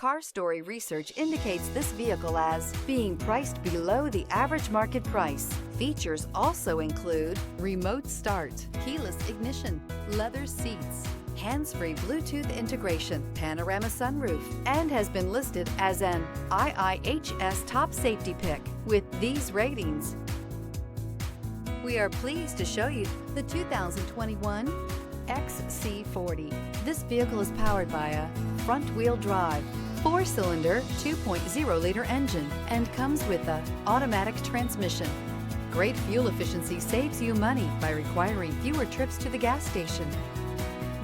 Car Story research indicates this vehicle as being priced below the average market price. Features also include remote start, keyless ignition, leather seats, hands-free Bluetooth integration, panoramic sunroof, and has been listed as an IIHS top safety pick with these ratings. We are pleased to show you the 2021 XC40. This vehicle is powered by a front-wheel drive, 4-cylinder, 2.0-liter engine and comes with an automatic transmission. Great fuel efficiency saves you money by requiring fewer trips to the gas station.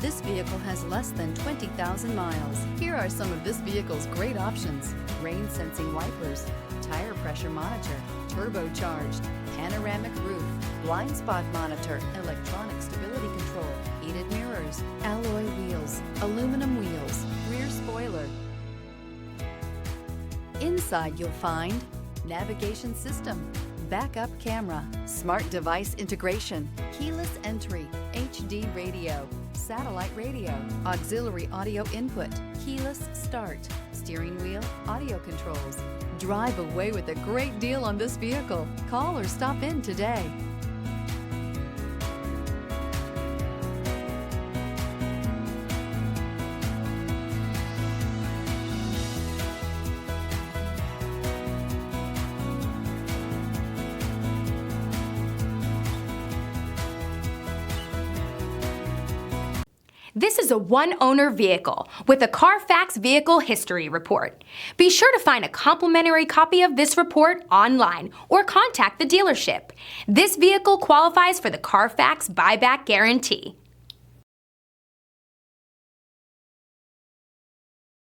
This vehicle has less than 20,000 miles. Here are some of this vehicle's great options: rain-sensing wipers, tire pressure monitor, turbocharged, panoramic roof, blind spot monitor, electronic stability control, heated mirrors, alloy wheels, aluminum wheels, rear spoiler. Inside you'll find navigation system, backup camera, smart device integration, keyless entry, HD radio, satellite radio, auxiliary audio input, keyless start, steering wheel audio controls. Drive away with a great deal on this vehicle. Call or stop in today. This is a one-owner vehicle with a Carfax Vehicle History Report. Be sure to find a complimentary copy of this report online or contact the dealership. This vehicle qualifies for the Carfax Buyback Guarantee.